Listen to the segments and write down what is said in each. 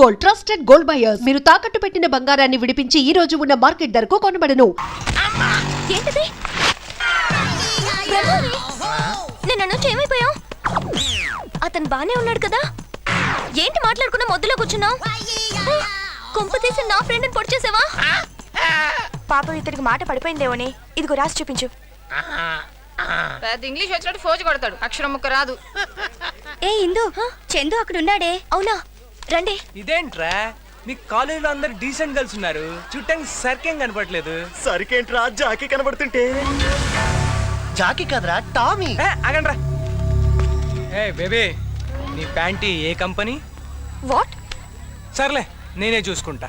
Gold, trusted gold buyers. మీరు తాకట్టు పెట్టిన బంగారాన్ని విడిపించి ఈ రోజు ఉన్న మార్కెట్ ధరకు కొనబడను. ఏంటిది? నిన్న నుంచి ఏమైపోయావు? అతను బానే ఉన్నాడు కదా? ఏంటి మాట్లాడుకున్నా మొద్దులో కూర్చున్నావు? కొంప తీసి నా ఫ్రెండ్ ని పొడి చేసావా? పాపం ఇతనికి మాట పడిపోయిందేమోని. ఇదిగో రాసి చూపించు. పెద్ద ఇంగ్లీష్ వచ్చినట్టు ఫోజు కొడతాడు, అక్షరం ముక్క రాదు. ఏ ఇందు, చందు అక్కడ ఉన్నాడే. అవునా, రండి. ఇదేంట్రా మీ కాలేజీలో అందరు డీసెంట్ గర్ల్స్ ఉన్నారు, చుట్టానికి సరికేం కనపడలేదు. సరికేంట్రా జాకీ కనబడుతుంటే? జాకీ కదరా టామీ. ఆగండ్రా. ఏ బేబీ, నీ ప్యాంటీ ఏ కంపెనీ? వాట్? సర్లే నేనే చూసుకుంటా.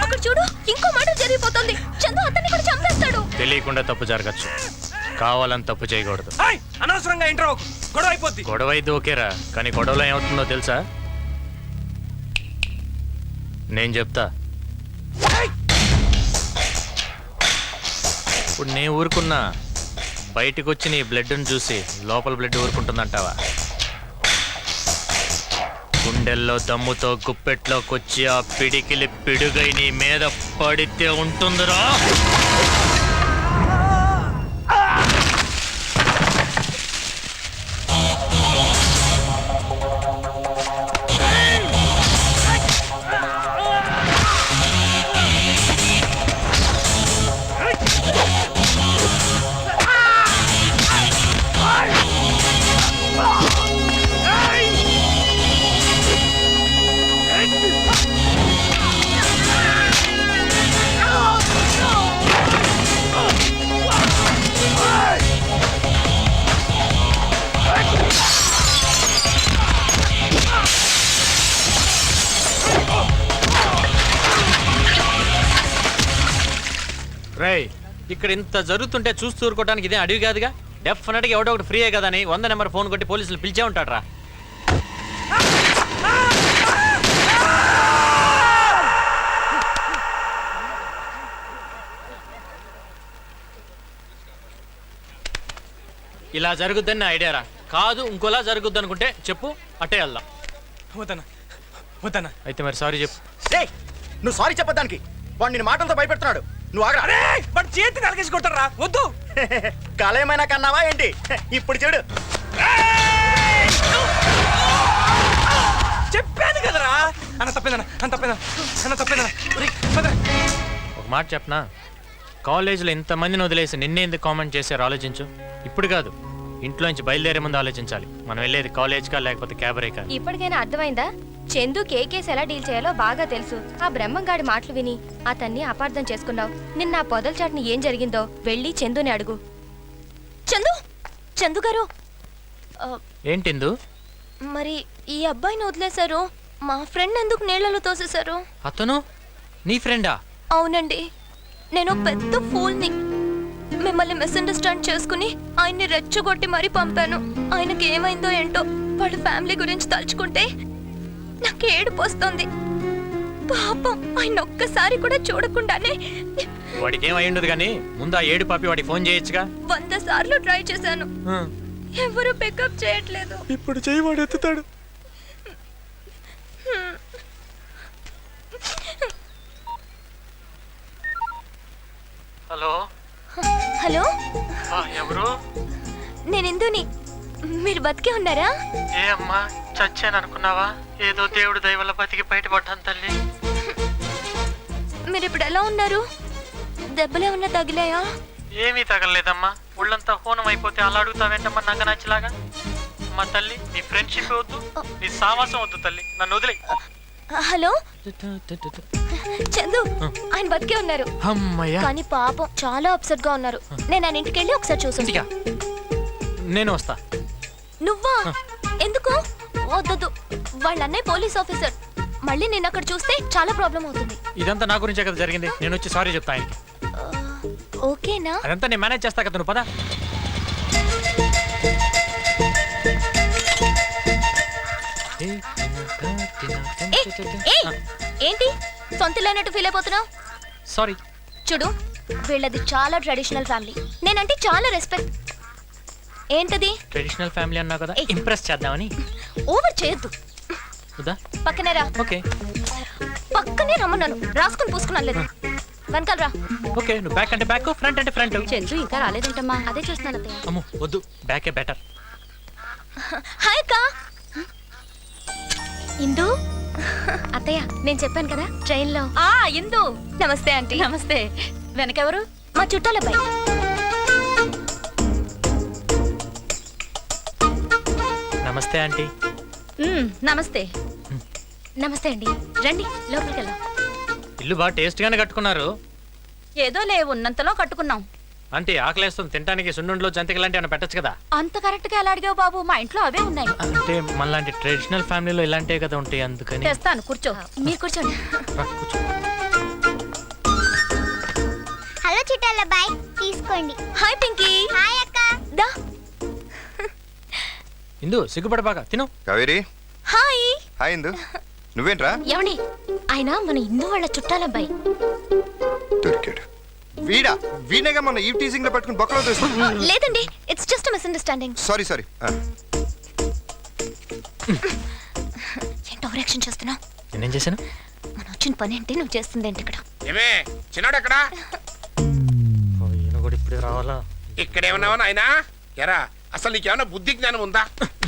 అక్కడ చూడు, ఇంకో మాట జరిగిపోతుంది. చందు అతన్ని కూడా చంపేస్తాడు. తెలియకుండా తప్పు జరగచ్చు, కావాలని తప్పు చేయకూడదు. అనవసరంగా ఇంటర్ గొడవ అయిపోద్ది. గొడవ అయితే ఓకేరా, కానీ గొడవలో ఏమవుతుందో తెలుసా? నేను చెప్తా. ఇప్పుడు నేను ఊరుకున్నా, బయటకు వచ్చి నీ బ్లడ్ని చూసి లోపల బ్లడ్ ఊరుకుంటుందంటావా? గుండెల్లో దమ్ముతో గుప్పెట్లోకి ఆ పిడికిలి పిడుగై నీ మీద పడితే ఉంటుందిరా. రేయ్, ఇక్కడ ఇంత జరుగుతుంటే చూస్తూ ఊరుకోవడానికి ఇదే అడవి కాదుగా. డెఫినెట్గా ఎవడో ఒకటి ఫ్రీయే కదా అని 100 నెంబర్ ఫోన్ కొట్టి పోలీసులు పిలిచే ఉంటాడ్రా. ఇలా జరుగుద్దని నా ఐడియా రా. కాదు ఇంకోలా జరుగుద్ది అనుకుంటే చెప్పు, అట్టే వెళ్దాం. వద్దనా అయితే మరి సారీ చెప్పు. నువ్వు సారీ చెప్పడానికి వాడు నిన్ను మాటలతో భయపెడుతున్నాడు. నువ్వు ఆగరా. వాడు చేతి కలిగేసి కొట్టారా? వద్దు. కళ కన్నావా ఏంటి? ఇప్పుడు చూడు. చెప్పాను కదరా. అన్న తప్పేదన్నా. ఒక మాట చెప్పనా, కాలేజీలో ఇంతమందిని వదిలేసి నిన్నే ఎందుకు కామెంట్ చేశారు ఆలోచించు. ఇప్పుడు కాదు, ఇంట్లో నుంచి బయలుదేరే ముందు ఆలోచించాలి. మనం వెళ్ళేది కాలేజ్కా లేకపోతే క్యాబరేకా. ఇప్పటికైనా అర్థమైందా? చందు కేకేస్ ఎలా డీల్ చేయాలో బాగా తెలుసు. ఆ బ్రహ్మంగాడి మాటలు విని అతన్ని అపార్థం చేసుకున్నావు. నిన్న ఆ పొదల చాటుని ఏం జరిగిందో వెళ్ళి చందుని అడుగు. చందు గారు, ఏంటిందు? మరి ఈ అబ్బాయిని వదిలేశారు, మా ఫ్రెండ్ ఎందుకు నీళ్లలో తోసేశారు? అతను నీ ఫ్రెండా? అవునండి, నేను పెద్ద ఫూల్ని. మిమ్మల్ని మిస్అండర్స్టాండ్ చేసుకుని ఆయన్ని రెచ్చగొట్టి మరీ పంపాను. ఆయనకి ఏమైందో ఏంటో, వాళ్ళ ఫ్యామిలీ గురించి తలుచుకుంటే నాకు ఏడుపు వస్తుంది. పాపం, ఆయన ఒక్కసారి కూడా చూడకుండానే. వాడికి ఏమై ఉండదు కానీ ముందు ఆ ఏడు పాపి వాడికి ఫోన్ చేయొచ్చుగా. 100 సార్లు ట్రై చేశాను, ఎవరు పికప్ చేయట్లేదు. ఇప్పుడు చెయ్యి వాడు ఎత్తుతాడు. హలో హలో, ఎవరు? నేను ఇందుని. మీరు బతికే ఉన్నారా? ఏ అమ్మా, చచ్చాను అనుకున్నావా? ఏదో దేవుడు దయ వల్ల బతికి బయటపడ్డాను తల్లి. మీరు ఇప్పుడు ఎలా ఉన్నారు? దెబ్బలేమన్నా తగిలాయా? ఏమీ తగలలేదమ్మా, ఒళ్ళంతా హోనం అయిపోతే అలా అడుగుతావేంటమ్మా నంగ నచ్చలాగా. మా తల్లి, నీ ఫ్రెండ్షిప్ వద్దు, నీ సావాసం వద్దు తల్లి, నన్ను వదిలే. హలో చందు, ఆయన బతికే ఉన్నారు. అమ్మయ్యా. కానీ పాపం చాలా అప్సెట్ గా ఉన్నారు. నేను ఆయన ఇంటికి వెళ్ళి ఒకసారి చూసా. నేను వస్తా. నువ్వా? ఎందుకు? వద్దొద్దు, వాళ్ళ అన్నయ్య పోలీస్ ఆఫీసర్. మళ్ళీ నేను అక్కడ చూస్తే చాలా ప్రాబ్లం అవుతుంది. ఇదంతా నా గురించే కదా జరిగింది, నేను వచ్చి సారీ చెప్తా ఆయనకి. ఓకేనా? అదంతా నేను మేనేజ్ చేస్తా కదా, నువ్వు పద. ఏంటి సొంత లేనట్టు ఫీల్ అయిపోతున్నావు? సారీ. చూడు, వీళ్ళది చాలా ట్రెడిషనల్ ఫ్యామిలీ. నేనంటే చాలా రెస్పెక్ట్. ఏంటది? ట్రెడిషనల్ ఫ్యామిలీ అన్నావు కదా, ఇంప్రెస్ చేద్దామని. ఓవర్ చేయొద్దు. వద్దా? పక్కనే రా. ఓకే పక్కనే రమ్మన్నాను. రాసుకుని పూసుకున్నాను లేదు. వెనకాల రా. ఓకే, నువ్వు బ్యాక్ అంటే బ్యాక్, ఫ్రంట్ అంటే ఫ్రంట్. చంద్రు ఇంకా రాలేదంటమ్మా. అదే చూస్తున్నాను అత్తయ్య. అమ్ము వద్దు, బ్యాకే బెటర్. హాయ్ అక్క. ఇందు. అత్తయ్య నేను చెప్పాను కదా ట్రైన్ లో. ఇందు. నమస్తే ఆంటీ. నమస్తే. వెనకెవరు? మా చుట్టాల అబ్బాయి. నమస్తే ఆంటీ. నమస్తే. నమస్తే అండి. రండి లోపలికి వెళ్దాం. ఇల్లు బాగా టేస్ట్ గానే కట్టుకున్నారు. ఏదో లే ఉన్నంతలో కట్టుకున్నాం. అంటే ఆకలేస్తుంది, తినడానికి సున్నుండలో జంతికలు లాంటి ఏమైనా పెట్టచ్చు కదా. అంత కరెక్ట్ గా ఎలా అడిగావు బాబు? మా ఇంట్లో అవే ఉన్నాయి. అంటే మనలాంటి ట్రెడిషనల్ ఫ్యామిలీలో ఇలాంటివి కదా ఉంటాయి, అందుకని. తెస్తాను, కూర్చో. మీరు కూర్చోండి. రా, కూర్చో. హలో చుట్టాల బాయ్ తీసుకోండి. హాయ్ పింకీ. హాయ్ అక్క. దా. ఇందు సిగ్గుపడబాక తిను. కావేరి. హాయ్. హాయ్ ఇందు. నువ్వేంట్రా? ఏమండి, ఆయన మన ఇందు వాళ్ళ చుట్టాలబ్బాయి. దొరికాడు. వీడా? వీణేగా మన ఈ టీజింగ్ లో పెట్టుకుని బొక్కలో తీసుకున్నా. లేదండి, it's just misunderstanding. Sorry sorry. ఏంటి ఓవర్ యాక్షన్ చేస్తున్నావు? నేనేం చేశాను? మనం వచ్చిన పని ఏంటి, నువ్వు చేస్తుంది ఏంటి ఇక్కడ? ఏమే చిన్నోడు ఎక్కడా? ఈయన కూడా ఇప్పుడే రావాలా? ఇక్కడేమన్నావా నాయనా? ఎరా అసలు నీకేమన్నా బుద్ధి జ్ఞానం ఉందా?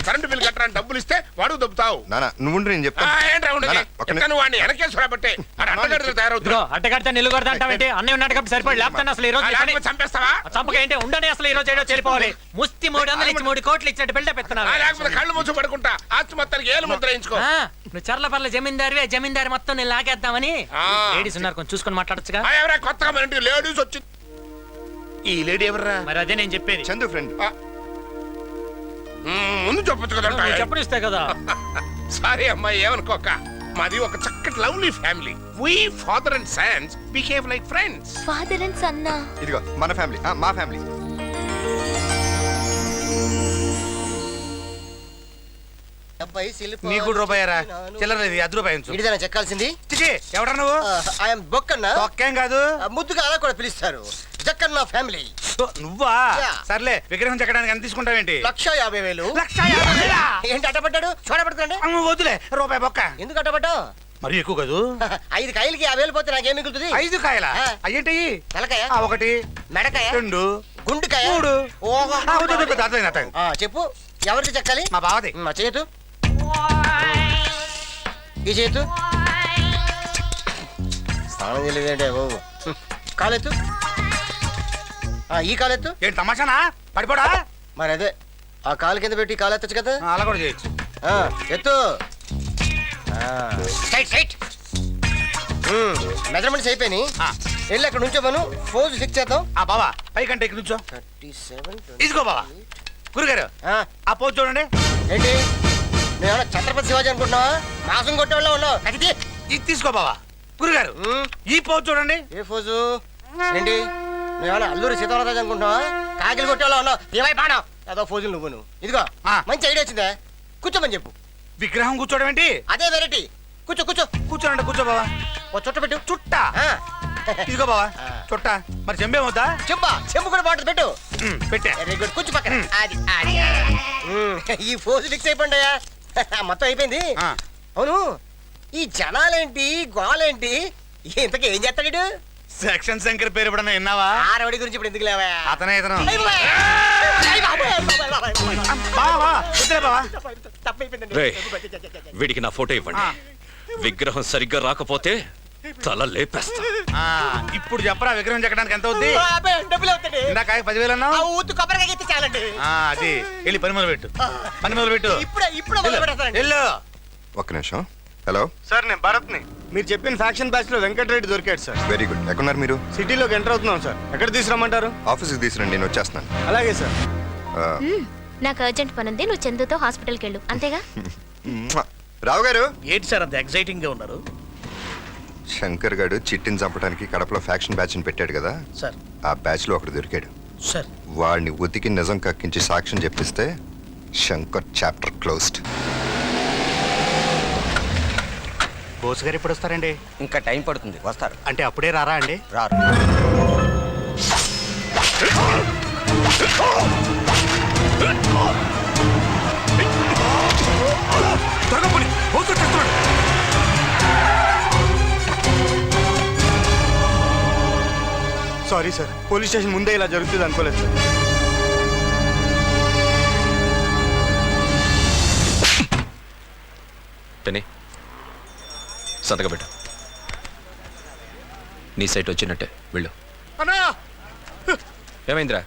కరెంటు బిల్ కట్టడానికి డబ్బులు ఇస్తే వాడు దొబ్బుతావు. నానా నువ్వు నేను చెప్తా. ఏంట్రా ఉండదు? నాన్న, ఒక్క ఎక్కడ నువ్వు వాడిని వెనకేశ్వరబట్టే అడ్డగడ్డలు తయారవుతున్నా. ఇదిగో అడ్డగడితే నిల్లు కొడతా అంటావేంటి? అన్నీ ఉన్నాడు కాబట్టి సరిపడి లేకపోతే అసలు ఈ రోజు ఈ పని- చంపేస్తావా? చంపక ఏంటి ఉండని, అసలు ఈ రోజు ఏడో చేరిపోవాలి. ముస్తి 300 ఇచ్చి 3 కోట్లు ఇచ్చినట్టు బిల్డప్ ఎత్తున్నావు. లేకపోతే కళ్ళు మూసి పడుకుంటా. ఆస్తి మొత్తానికి ఏలు ముద్ర వేయించుకో. నువ్వు చర్ల పర్ల జమీందారివే, జమీందారి మొత్తం నేను లాగేద్దామని. లేడీస్ ఉన్నారు, కొంచెం చూసుకొని మాట్లాడచ్చుగా. ఎవరా కొత్తగా మన ఇంటికి లేడీస్ వచ్చి? ఈ లేడీ ఎవర్రా? మరి అదే నేను చెప్పేది. చందు ఫ్రెండ్. ముందు చెప్పొచ్చు కదా. నువ్వు చెప్పనిస్తే కదా. సారీ అమ్మాయి, ఏమనుకోక. మాది ఒక చక్కటి lovely family. We father and sons behave like friends. Father and సన్నా? ఇదిగో మన ఫ్యామిలీ, మా ఫ్యామిలీ. నీకు రూపాయరా? చిల్లర లేదు, అది రూపాయి ఉంచు. ఇడిదైనా చెక్కాల్సింది. చిచి, ఎవడా నువ్వు? ఐఎమ్ బొక్కన్న. ఒక్కేం కాదు, ముద్దుగా అలా కూడా పిలుస్తారు. జక్కన్న ఫ్యామిలీ. నువ్వా? యా. సర్లే, విగ్రహం చెక్కడానికి ఎంత తీసుకుంటావేంటి? 1,50,000. 1,50,000. ఏంటి అట్టపడ్డాడు? చూడబడుతుందండి. వద్దులే, రూపాయి బొక్క. ఎందుకు అట్టపడ్డావు? మరి ఎక్కువ కాదు. 5 కాయలకి 50,000 పోతే నాకేం మిగులుతుంది? 5 కాయలా? ఆ. అయ్యేంటి? తలకాయ, 1, మెడకాయ, 2, గుండుకాయ, 3. ఓహో. అర్థమైంది, అర్థమైంది. చెప్పు, ఎవరికి చెక్కాలి? మా బావది. మా చేతు, ఈ చేతు. స్నానం చేయలేదంటే బాబు. కాలెత్తు, ఈ కాలెత్తు. ఏంటి తమాషానా? పడిపోడా? మరి అదే, ఆ కాలు కింద పెట్టి కాలు ఎత్తచ్చు కదా. అలా కూడా చేయొచ్చు. ఎత్తు. Site site. మెజర్మెంట్స్ అయిపోయినాయి. వెళ్ళి అక్కడ నుంచో మనం ఫోజ్ ఫిక్స్ చేద్దాం. ఆ బావా, పైకంటే ఇక్కడ నుంచో. 37. ఇదిగో బావా. గురుగారు, ఆ పోజ్ చూడండి. ఏంటి, నువ్వేమన్నా ఛత్రపతి శివాజీ అనుకుంటున్నావా? మాసం కొట్టేవాళ్ళ ఉన్నావు. అది ఇది తీసుకో బావా. గురుగారు, ఈ పోజ్ చూడండి. ఏ ఫోజు ఏంటి, నువ్వేమన్నా అల్లూరి సీతారామరాజు అనుకుంటున్నావా? కాకిలు కొట్టేవాళ్ళ ఉన్నావు. ఏమై పాడావు అదో ఫోజులు నువ్వు. ఇదిగో మంచి ఐడియా వచ్చిందే, కూర్చోమని చెప్పు. విగ్రహం కూర్చోవడం ఏంటి? అదే వెరైటీ. కూర్చో కూర్చో. కూర్చోనండి, కూర్చో బావా. ఓ చుట్ట పెట్టు. చుట్ట? ఇదిగో బావా చుట్ట. మరి చెంబేమవుతా? చెంబా, చెంబు కూడా బాటిల్ పెట్టు. పెట్టా. Very good. కూర్చో పక్కన. అది అది. ఈ ఫోజు ఫిక్స్ అయిపోయిందయ్యా. మొత్తం అయిపోయింది. అవును, ఈ జనాలేంటి, గోలేంటి, ఇంతకీ ఏం చేస్తాడు? సెక్షన్ శంకర్ పేరు ఎప్పుడన్నా విన్నావా? ఆ రౌడీ గురించి ఇప్పుడు ఎందుకు లేవా? అతనే ఇతను. వీడికి నా ఫోటో ఇవ్వండి. విగ్రహం సరిగ్గా రాకపోతే తల లేపేస్తా. ఇప్పుడు చెప్పరా విగ్రహం చెక్కడానికి ఎంత అవుద్ది? డబ్బులు అవుతాయి. ఇందాక 10,000 అన్నావు. ఊతు కొబ్బరికాయ ఎత్తి చాలండి. అది వెళ్ళి పని మొదలు పెట్టు. పని మొదలు పెట్టు. ఇప్పుడు మొదలు పెడతానండి. వెళ్ళు. ఒక్క నిమిషం. హలో సార్, నేను భరత్ ని. మీరు చెప్పిన ఫ్యాక్షన్ బ్యాచ్ లో వెంకటరెడ్డి దొరికాడు సార్. Very good. ఎక్కడున్నారు మీరు? సిటీలోకి ఎంటర్ అవుతున్నాం సార్. ఎక్కడ తీసుకురమ్మంటారు? ఆఫీస్కి తీసుకురండి, నేను వచ్చేస్తున్నాను. అలాగే సార్. నాకు అర్జెంట్ పని ఉంది, నువ్వు చందుతో హాస్పిటల్కి వెళ్ళు. అంతేగా? రావు గారు. ఏంటి సార్ అంత ఎక్సైటింగ్ గా ఉన్నారు? శంకర్ గారు చిట్టిని చంపడానికి కడపలో ఫ్యాక్షన్ బ్యాచ్ ని పెట్టాడు కదా సార్. ఆ బ్యాచ్ లో ఒకడు దొరికాడు సార్. వాడిని ఉతికి నిజం కక్కించి సాక్ష్యం చెప్పిస్తే శంకర్ చాప్టర్ క్లోజ్డ్. బోస్ గారు ఎప్పుడు వస్తారండి? ఇంకా టైం పడుతుంది, వస్తారు. అంటే అప్పుడే రారా అండి? రారు. సారీ సార్, పోలీస్ స్టేషన్ ముందే ఇలా జరుగుతుంది అనుకోలేదు సార్. టెనీ సంతకం పెట్టు. నీ సైట్ వచ్చినట్టే వెళ్ళు. అన్నా ఏమైందిరా,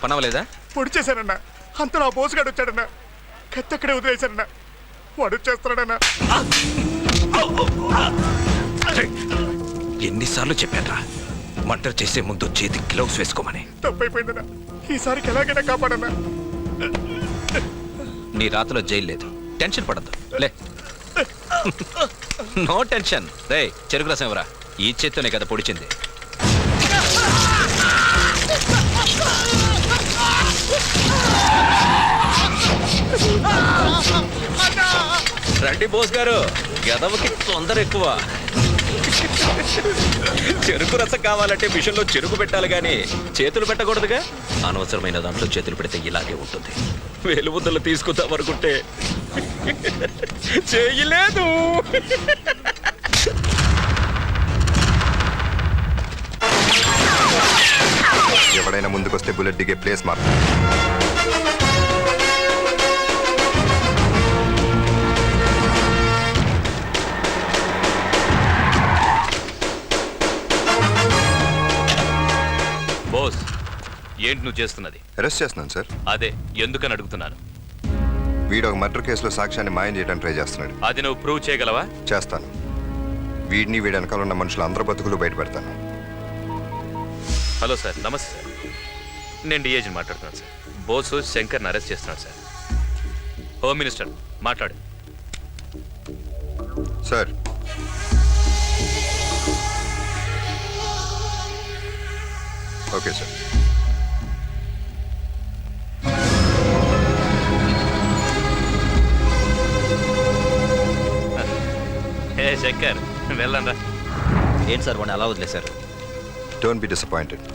పనవలేదా? పొడి చేశానన్నా, అంతలో ఆ బోసుగాడు వచ్చాడన్నా, కత్తక్కడే వదిలేశాడన్నా, వాడు వచ్చేస్తున్నాడన్నా. ఎన్నిసార్లు చెప్పానురా మర్డర్ చేసే ముందు చేతి గ్లౌస్ వేసుకోమని. తప్పైపోయిందన్నా, ఈసారికి ఎలాగైనా కాపాడన్నా. నీ రాతలో జైలు లేదు, టెన్షన్ పడద్దు. లే, నో టెన్షన్. రే చెరుకు రసం ఎవరా? ఈ చేత్తోనే కదా పొడిచింది. రండి బోస్ గారు, గదవకి తొందర ఎక్కువ. చెరుకు రసం కావాలంటే మిషన్లో చెరుకు పెట్టాలి కానీ చేతులు పెట్టకూడదుగా. అనవసరమైన దాంట్లో చేతులు పెడితే ఇలాగే ఉంటుంది. వేలుముద్దలు తీసుకుందాం అనుకుంటే చేయలేదు. ఎవడైనా ముందుకొస్తే బుల్లెట్ దిగే ప్లేస్ మాత్రం. బోస్, ఏంటి నువ్వు చేస్తున్నది? అరెస్ట్ చేస్తున్నాను సార్. అదే ఎందుకని అడుగుతున్నాను. వీడు ఒక మర్డర్ కేసులో సాక్ష్యాన్ని మాయం చేయడానికి ట్రై చేస్తున్నాడు. అది నువ్వు ప్రూవ్ చేయగలవా? చేస్తాను. వీడిని వీడి వెనకాల ఉన్న మనుషులు అందరూ బతుకులు బయట పెడతాను. హలో సార్, నమస్తే సార్. నేను డిఐజీని మాట్లాడుతున్నాను సార్. బోసు శంకర్ని అరెస్ట్ చేస్తున్నాడు సార్. హోమ్ మినిస్టర్ మాట్లాడు. Sir, okay sir. ఏ శంకర్, వెళ్ళండి. ఏంటి సార్ వాడిని అలా వదిలేశారు? Don't be disappointed.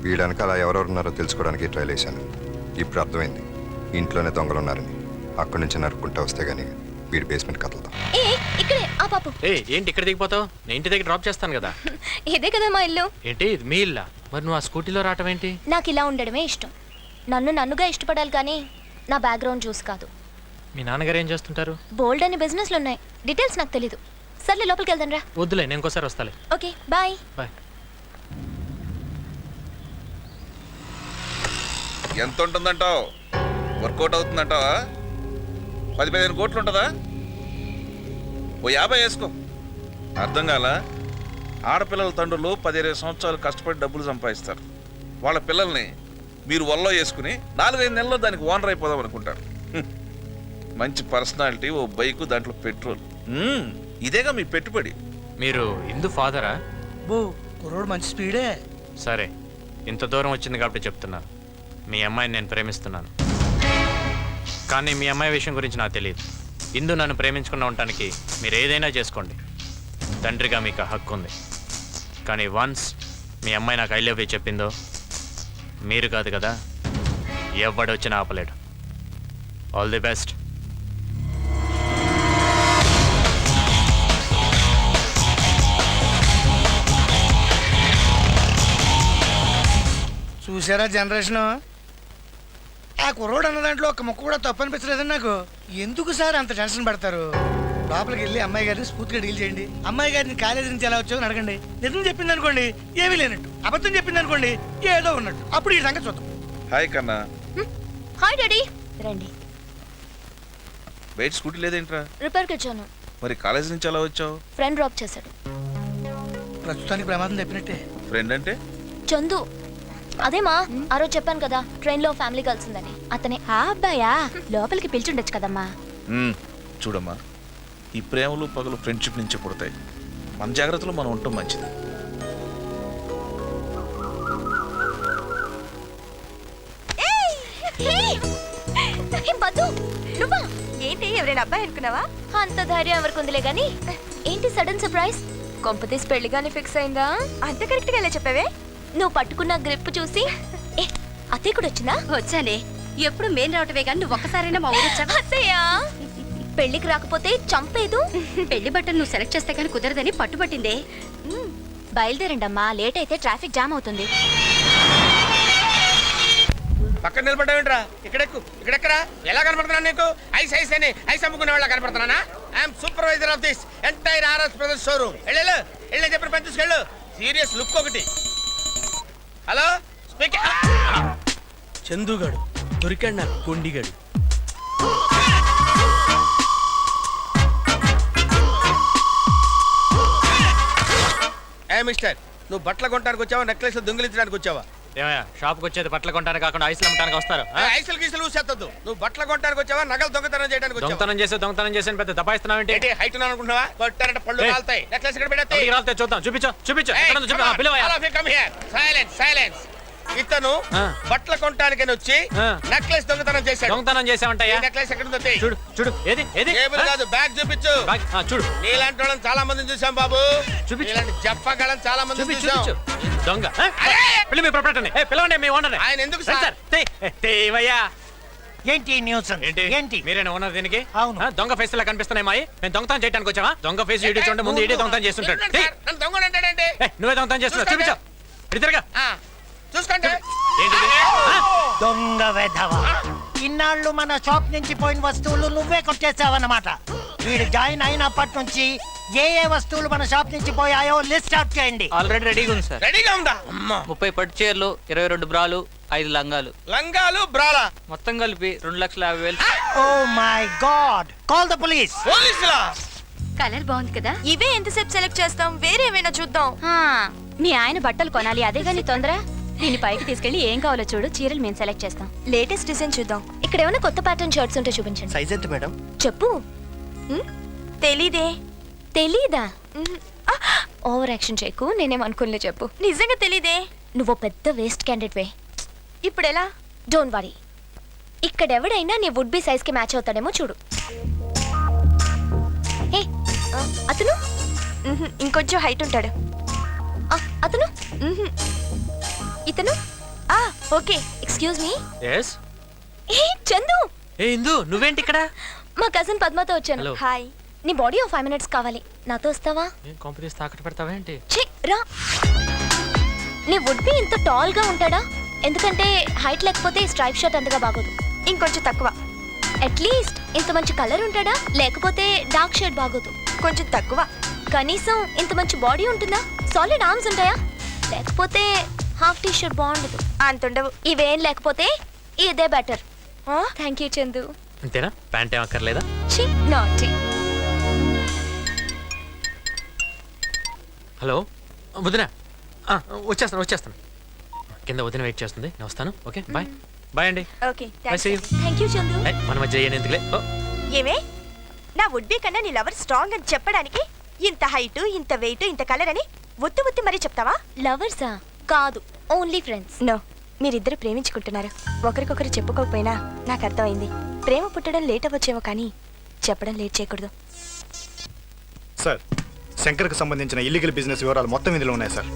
వీడి వెనకాల ఎవరెవరున్నారో తెలుసుకోవడానికి ట్రైల్ వేశాను. ఇప్పుడు అర్థమైంది, ఇంట్లోనే దొంగలు ఉన్నారని. అక్కడి నుంచి నరుక్కుంటా వస్తే గానీ వీడి బేస్మెంట్ కదలదాం. ఏ ఇక్కడే ఆ పాపు. ఏ ఏంటి ఇక్కడ దిగిపోతావు? నేను ఇంటి దగ్గర డ్రాప్ చేస్తాను కదా. ఇదే కదా మా ఇల్లు. ఏంటి ఇది మీ ఇల్లా? మరి నువ్వు ఆ స్కూటీలో రావటం ఏంటి? నాకు ఇలా ఉండడమే ఇష్టం. నన్నుగా ఇష్టపడాలి కానీ నా బ్యాక్గ్రౌండ్ చూసి కాదు. మీ నాన్నగారు ఏం చేస్తుంటారు? బోల్డ్ అని బిజినెస్లు ఉన్నాయి, డీటెయిల్స్ నాకు తెలీదు. సర్లే లోపలికి వెళ్దాం రా. వద్దులే, నేను ఇంకోసారి వస్తాలే. Okay bye. బాయ్. ఎంత ఉంటుందంటావు? వర్కౌట్ అవుతుందంటావా? 10-15 కోట్లు ఉంటుందా? ఓ 50 వేసుకో. అర్థం కాల? ఆడపిల్లల తండ్రులు 10-20 సంవత్సరాలు కష్టపడి డబ్బులు సంపాదిస్తారు. వాళ్ళ పిల్లల్ని మీరు వల్లో వేసుకుని 4-5 నెలల్లో దానికి ఓనర్ అయిపోదాం అనుకుంటారు. మంచి పర్సనాలిటీ, ఓ బైకు, దాంట్లో పెట్రోల్. ఇదేగా మీ పెట్టుబడి. మీరు ఇందు ఫాదరా? కుర్రోడు మంచి స్పీడే. సరే, ఇంత దూరం వచ్చింది కాబట్టి చెప్తున్నాను. మీ అమ్మాయిని నేను ప్రేమిస్తున్నాను. కానీ మీ అమ్మాయి విషయం గురించి నాకు తెలియదు. ఇందు నన్ను ప్రేమించుకున్న ఉండటానికి మీరు ఏదైనా చేసుకోండి. తండ్రిగా మీకు హక్కు ఉంది. కానీ వన్స్ మీ అమ్మాయి నాకు ఐ లవ్ యూ చెప్పిందో మీరు కాదు కదా, ఎవడొచ్చినా ఆపలేడు. All the best. చూసారా జనరేషన్? ఆ కుర్రోడు అన్న దాంట్లో ఒక ముక్క కూడా తప్పు అనిపించలేదండి నాకు. ఎందుకు సార్ అంత టెన్షన్ పడతారు? లోపలికి వెళ్ళి అమ్మాయి గారిని స్ఫూర్తిగా డీల్ చేయండి. అమ్మాయి గారిని కాలేజీ నుంచి ఎలా వచ్చావు అడగండి. నిజం చెప్పింది అనుకోండి ఏమీ లేనట్టు, అబద్ధం చెప్పింది అనుకోండి ఏదో ఉన్నట్టు. అప్పుడు ఈ సంగతి చూద్దాం. హాయ్ కన్నా. Hi daddy. రండి. బయట స్కూటీ లేదేంట్రా? రిపేర్కి వచ్చాను. మరి కాలేజీ నుంచి ఎలా వచ్చావు? ఫ్రెండ్ డ్రాప్ చేశాడు. ప్రస్తుతానికి ప్రమాదం తప్పినట్టే. ఫ్రెండ్ అంటే? చందు. అదేమా ఆ రోజు చెప్పాను కదా ట్రైన్ లో ఫ్యామిలీ కలిసిందని, అతనే. ఆ అబ్బాయా? లోపలికి పిలిచుండొచ్చు కదమ్మా. చూడమ్మా, ఈ ప్రేమలు పగలు ఫ్రెండ్షిప్ నుంచే పుడతాయి. మన జాగ్రత్తలో మనం ఉండటం మంచిది. ఏంటి ఎవరైనా అబ్బాయి అనుకున్నావా? అంత ధైర్యం ఎవరికి ఉందిలే గాని. ఏంటి సడన్ సర్ప్రైజ్? కొంపతీసి పెళ్లిగానే ఫిక్స్ అయిందా? అంత కరెక్ట్ గా ఎలా చెప్పావే? నువ్వు పట్టుకున్న గ్రిప్ చూసి. అత్తయ్య కూడా వచ్చిందా? వచ్చానే. ఎప్పుడు మేం రావటమే కానీ నువ్వు ఒక్కసారైనా మా ఊరు వచ్చావా? అత్తయ్య పెళ్లికి రాకపోతే చంపేదు. పెళ్లి బట్టలు నువ్వు సెలెక్ట్ చేస్తే కానీ కుదరదని పట్టుబట్టిందే. బయలుదేరండమ్మా, లేట్ అయితే ట్రాఫిక్ జామ్ అవుతుంది. పక్కన నిలబడ్డావేంట్రా? ఇక్కడెక్కరా? ఎలా కనపడుతున్నా నీకు? ఐస్ ఐస్ అని ఐస్ అమ్ముకునే వాళ్ళ కనపడుతున్నానా? I'm supervisor of this entire RS brothers showroom. వెళ్ళి చెప్పిన పని చూసుకెళ్ళు. సీరియస్ లుక్ ఒకటి. Hello speaking. చందుగాడు దొరికాడు నాకు, కొండిగాడు. మిస్టర్, నువ్వు బట్టలు కొనడానికి వచ్చావా, నెక్లెస్ దొంగిలించడానికి వచ్చావా? ఏమయ్యా షాప్కి వచ్చేది బట్టలు కొనడానికి కాకుండా ఐస్లు అమ్మడానికి వస్తారు? ఐసులు గీసులు ఊసేత్తద్దు. నువ్వు బట్టలు కొనడానికి వచ్చావా, నగలు దొంగతనం చేయడానికి వచ్చావా? దొంగతనం చేసి పెద్ద దబాయిస్తున్నావు ఏంటి? ఏంటి హైట్ అనుకుంటున్నావా? కొట్టారంటే పళ్ళు కాలుతాయి. నెక్లెస్ ఇక్కడ పెడతాయి. రాస్తే చూద్దాం. చూపించు. సైలెన్స్. ఇతను ఆ. బట్టలు కొనడానికి వచ్చి ఆ. నెక్లెస్ దొంగతనం చేశాడు. దొంగతనం చేసామంటయ్యా. నెక్లెస్ ఎక్కడ ఉంది? చూడు ఏది టేబుల్ కాదు, బ్యాగ్ చూపించు. చూడు. నీలాంటి వాళ్ళని చాలా మందిని చూసాం బాబు. చూపించు. నీలాంటి జప్పగాళ్ళని చాలా మందిని చూసాం. దొంగ పిల్ల మీ ప్రొపరేటర్ని. పిలవండి మీ ఓనర్. ఆయన ఎందుకు సార్? తేవయ్యా. ఏంటి న్యూస్? ఏంటి మీరేనా ఓనర్ దీనికి? అవును. దొంగ ఫేస్ లా కనిపిస్తున్నాయి మాయి. మేము దొంగతనం చేయడానికి వచ్చావా? దొంగ ఫేస్ వీడియో చూడండి, ముందు ఇడే దొంగతనం చేస్తుంటాడు. నన్ను దొంగడు అంటాడండి. నువ్వే దొంగతనం చేస్తున్నావు. చూపించు. తిరగా చూసుకోండి. దొంగ వెధవ, ఇన్నాళ్ళు మన షాప్ నుంచి పోయిన వస్తువులు నువ్వే కొట్టేసావన్నమాట. వీడు జాయిన్ అయినప్పటి నుంచి ఏ వస్తువులు మన షాప్ నుంచి పోయాయో లిస్ట్ అవుట్ చేయండి. ఆల్రెడీ రెడీగా ఉంది సార్. రెడీగా ఉందా? 30 పట్టు చీరలు, 22 బ్రాలు, 5 లంగాలు బ్రాలా మొత్తం కలిపి 2,50,000. Oh my God, call the police. పోలీసులా? కలర్ బాగుంది కదా. ఇవే ఎంతసేపు సెలెక్ట్ చేస్తాం, వేరే ఏమైనా చూద్దాం. మీ ఆయన బట్టలు కొనాలి, అదే గాని తొందర. దీని పైకి తీసుకెళ్లి ఏం కావాలో చూడు, చీరలు మేము సెలెక్ట్ చేస్తాం. లేటెస్ట్ డిజైన్ చూద్దాం. ఇక్కడ ఏమైనా కొత్త ప్యాటర్న్ షర్ట్స్ ఉంటే చూపించండి. సైజ్ ఎంత మేడం? చెప్పు. తెలీదే. తెలీదా? ఓవర్ యాక్షన్ చేయకు, నేనేం అనుకోలే. చెప్పు. నిజంగా తెలీదే. నువ్వు పెద్ద వేస్ట్ క్యాండిడేట్ వే. ఇప్పుడు ఎలా? డోంట్ వరీ, ఇక్కడ ఎవడైనా నీ వుడ్ బి సైజ్ కి మ్యాచ్ అవుతాడేమో చూడు. ఏ అతను ఇంకొంచెం హైట్ ఉంటాడు. అతను ఇతను ఓకే. Excuse me. yes ఏ చందు. ఏ ఇందు, నువ్వేంటి ఇక్కడ? మా కజిన్ పద్మతో వచ్చాను. Hello. హాయ్. నీ బాడీ 5 minutes కావాలి, నాతో వస్తావా? ఏం కాంపిటీస్ తాకట్టు పెడతావా ఏంటి? ఛీ, రా. నీ వుడ్ బి ఇంత టాల్ గా ఉంటాడా? ఎందుకంటే హైట్ లేకపోతే స్ట్రైప్ షర్ట్ అంతగా బాగోదు. ఇంకొంచెం తక్కువ. అట్లీస్ట్ ఇంత మంచి కలర్ ఉంటాడా? లేకపోతే డార్క్ షేడ్ బాగోదు. కొంచెం తక్కువ. కనీసం ఇంత మంచి బాడీ ఉంటుందా? సాలిడ్ ఆర్మ్స్ ఉంటాయా? లేకపోతే హాఫ్ టీ షర్ట్ బాగుండదు. అంతుండవు. ఇవేం లేకపోతే ఇదే బెటర్. Thank you Chandu. అంతేనా? ప్యాంట్ ఏం అక్కర్లేదా? ఛీ, నాటి. హలో వదిన, వచ్చేస్తాను. కింద వదిన వెయిట్ చేస్తుంది, నేను వస్తాను. ఓకే బాయ్ అండి. Okay, Bye, see you. Thank you Chandu. మన మధ్య అయ్యాను ఎందుకులే. ఏమే, నా వుడ్ బి కన్నా నీ లవర్ స్ట్రాంగ్ అని చెప్పడానికి ఇంత హైట్, ఇంత వెయిట్, ఇంత కలర్ అని ఒత్తి మరీ చెప్తావా? లవర్సా? కాదు, ఓన్లీ ఫ్రెండ్స్. నో, మీరిద్దరు ప్రేమించుకుంటున్నారు. ఒకరికొకరు చెప్పుకోకపోయినా నాకు అర్థమైంది. ప్రేమ పుట్టడం లేట్ అవ్వచ్చేమో కానీ చెప్పడం లేట్ చేయకూడదు. సార్, శంకర్కి సంబంధించిన ఇల్లీగల్ బిజినెస్ వివరాలు మొత్తం ఇందులో ఉన్నాయి సార్.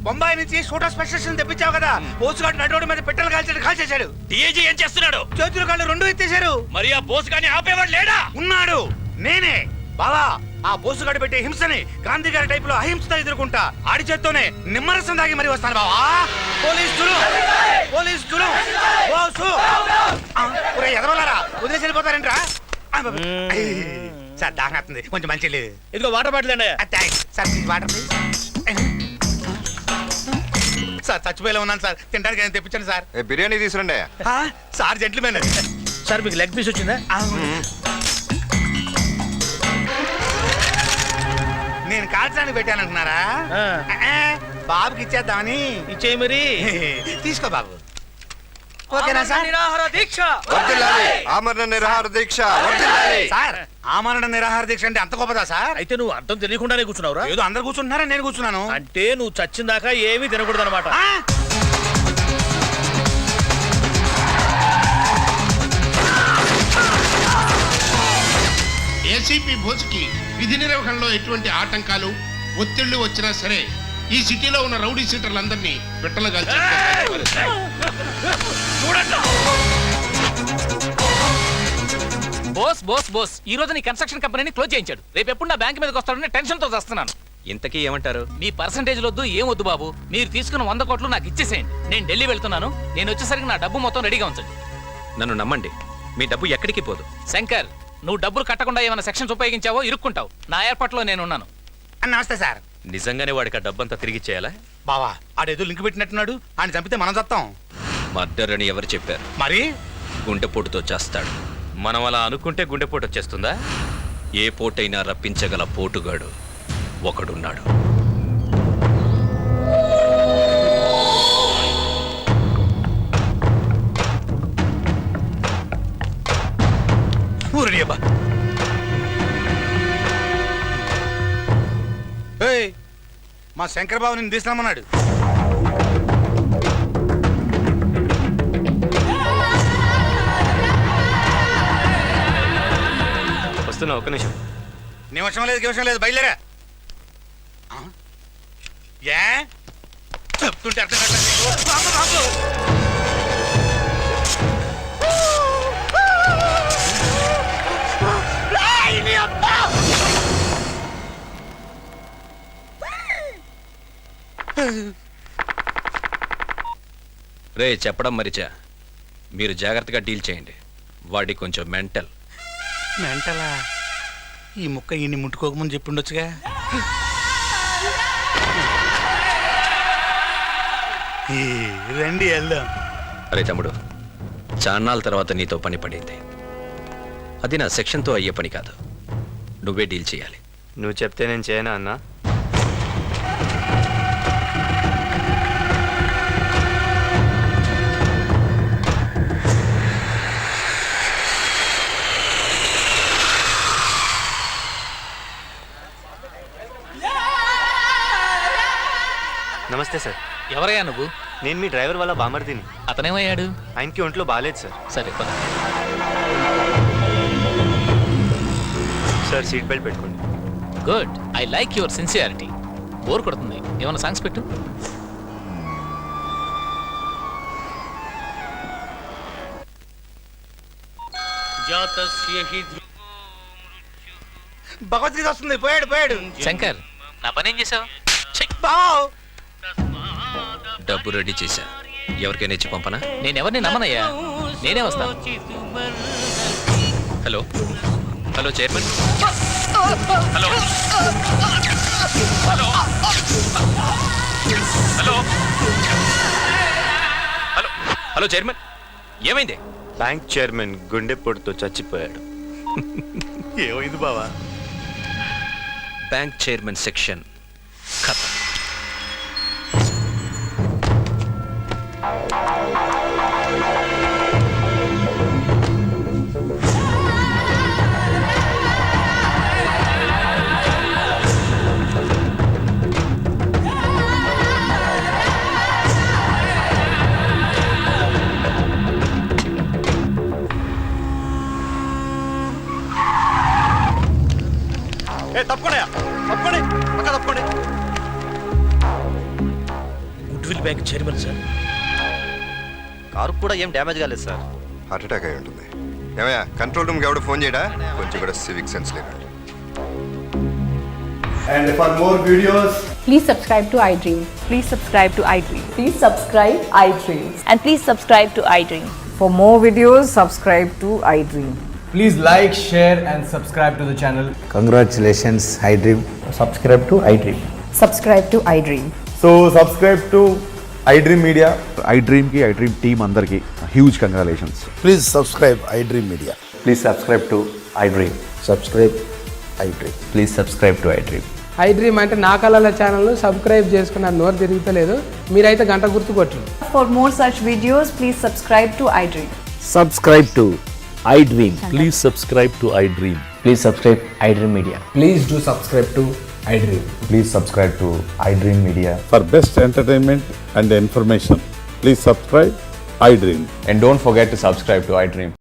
బొంబాయి నుంచి షూటర్ స్పెషలిస్ట్ తెప్పించావు కదా, పోసుగాడు నడవడం మీద పెట్టెలు కాల్చేశాడు. డిఐజీ ఏం చేస్తున్నాడు? చేతులు కాళ్ళు రెండు ఎత్తేశారు. మరి ఆ బోస్ గాని ఆపేవాడు లేడా? ఉన్నాడు, నేనే. బావా ఆ బోసుగాడు పెట్టే హింసని గాంధీ గారి టైప్ లో అహింసతో ఎదుర్కొంటా ఆడి చేత్తోనే నిమ్మరసం దాగి మరి వస్తాను బావా. పోలీసులు పోలీసులు బోసు ఎదరలారా వదిలేసి వెళ్ళిపోతారేంట్రా? సార్ దాహం వస్తుంది, కొంచెం మంచి ఇదిగో వాటర్ బాటిల్ అండి. Sir please water please. Sir చచ్చిపోయేలా ఉన్నాను సార్, తినడానికి నేను తెప్పించాను సార్. బిర్యానీ తీసురండి. Sir gentlemen. సార్ మీకు లెగ్ పీస్ వచ్చిందా? నేను కాల్చడానికి పెట్టానంటున్నారా? బాబుకి ఇచ్చేద్దామని. ఇచ్చేయి మరి. తీసుకో బాబు. ఓకేనా సార్? నిరాహార దీక్ష. ఆమరణ నిరాహార దీక్ష వర్ధిల్లాలి. సార్ ఆమరణ నిరాహార దీక్ష అంటే అంత గొప్పదా సార్? అయితే నువ్వు అర్థం తెలియకుండానే కూర్చున్నావురా? ఏదో అందరు కూర్చుంటున్నారా, నేను కూర్చున్నాను. అంటే నువ్వు చచ్చిన దాకా ఏమీ తినకూడదు అనమాట. ఏసీపీ బోసుకి విధి నిర్వహణలో ఎటువంటి ఆటంకాలు ఒత్తిళ్లు వచ్చినా సరే ఈ సిటీలో ఉన్న రౌడీ సీటర్లందరినీ పెట్టలుగా బోస్ బోస్ బోస్ ఈ రోజు నీ కన్స్ట్రక్షన్ కంపెనీని క్లోజ్ చేయించాడు. రేపు ఎప్పుడు నా బ్యాంక్ మీదకి వస్తాడని టెన్షన్ తో వస్తున్నాను. ఇంతకీ ఏమంటారు? మీ పర్సంటేజ్ వద్దు, ఏం వద్దు బాబు. మీరు తీసుకున్న 100 కోట్లు నాకు ఇచ్చేసేయండి. నేను ఢిల్లీ వెళ్తున్నాను. నేను వచ్చేసరికి నా డబ్బు మొత్తం రెడీగా ఉంచండి. నన్ను నమ్మండి, మీ డబ్బు ఎక్కడికి పోదు. శంకర్, నువ్వు డబ్బులు కట్టకుండా ఏమైనా సెక్షన్స్ ఉపయోగించావో ఇరుక్కుంటావు. నా ఏర్పాట్లో నేనున్నాను. నమస్తే సార్. నిజంగానే వాడికి ఆ డబ్బంతా తిరిగి చేయాలా? బావా ఆడేదో లింక్ పెట్టినట్టున్నాడు, ఆయన చంపితే మనం చస్తాం. మర్డర్ అని ఎవరు చెప్పారు? మరి గుండెపోటుతో చేస్తాడు. మనం అలా అనుకుంటే గుండెపోటు వచ్చేస్తుందా? ఏ పోటైనా రప్పించగల పోటుగాడు ఒకడున్నాడు. ఊరినియబ్బా. ఏయ్, మా శంకర్ బాబు నిన్ను తీసినామన్నాడు. వస్తున్నా, ఒక్క నిమిషం. నిమిషం లేదు బయలుదేరా. ఏ చెప్తుంటే అర్థం కావట్లేదు నీకు? బాబు, బాబు. రే చెప్పడం మరిచా, మీరు జాగ్రత్తగా డీల్ చేయండి. వాడి కొంచెం మెంటల్. మెంటలా? ఈ ముక్క ఈయన్ని ముట్టుకోకముందు చెప్పుండొచ్చుగా. రండి వెళ్దాం. అరే తమ్ముడు, చాన్నాళ్ళ తర్వాత నీతో పని పడింది. అది నా సెక్షన్తో అయ్యే పని కాదు, నువ్వే డీల్ చేయాలి. నువ్వు చెప్తే నేను చేయనా అన్నా? నమస్తే సార్. ఎవరయ్యా నువ్వు? నేను మీ డ్రైవర్ వాళ్ళ బామర్దిని. అతనేమయ్యాడు? ఆయనకి ఒంట్లో బాగాలేదు సార్. సరే పద. సార్ సీట్ బెల్ట్ పెట్టుకోండి. Good, I like your sincerity. Bore కొడుతుంది, ఏమైనా సాంగ్స్ పెట్టు. భగవద్గీత వస్తుంది. పోయాడు. శంకర్, నా పని ఏం చేసావు? బావ్, డబ్బు రెడీ చేశా, ఎవరికైనా ఇచ్చి పంపనా? నేనెవరిని నమ్మనయ్యా, నేనే వస్తాను. Hello hello chairman. Hello hello hello hello hello chairman, ఏమైంది? బ్యాంక్ చైర్మన్ గుండెపోటుతో చచ్చిపోయాడు. ఏమైంది బావా? బ్యాంక్ చైర్మన్ సెక్షన్ ఖతం. తప్పకోండి. Good will bank chairman sir. Car కూడా ఏం డ్యామేజ్ కాలేదు సార్. హార్ట్ అటాక్ అయి ఉంటుంది. ఏమయ్యా, కంట్రోల్ రూమ్కి ఎవడో ఫోన్ చేయడా? కొంచెం కూడా సివిక్ సెన్స్ లేదు. And for more videos, Please subscribe to iDream. Please subscribe to iDream. Please subscribe iDream. And please subscribe to iDream. For more videos, subscribe to iDream. Please like, share, and subscribe to the channel. congratulations, iDream. Subscribe to iDream. Subscribe to iDream. So subscribe to iDream Media. iDream ki iDream team andarki huge congratulations. Please subscribe I dream media. Please subscribe to iDream. Subscribe I dream. Please subscribe to iDream. I dream అంటే నా కళల channel subscribe చేసుకున్నారు, నోరు తిరుగుతలేదు. మీరైతే గంట గుర్తు కొట్టు. For more such videos, please subscribe to iDream. Subscribe to iDream. Please subscribe to iDream. Please subscribe iDream Media. Please do subscribe to I dream. Please subscribe to iDream Media. For best entertainment and information, please subscribe iDream. And don't forget to subscribe to iDream.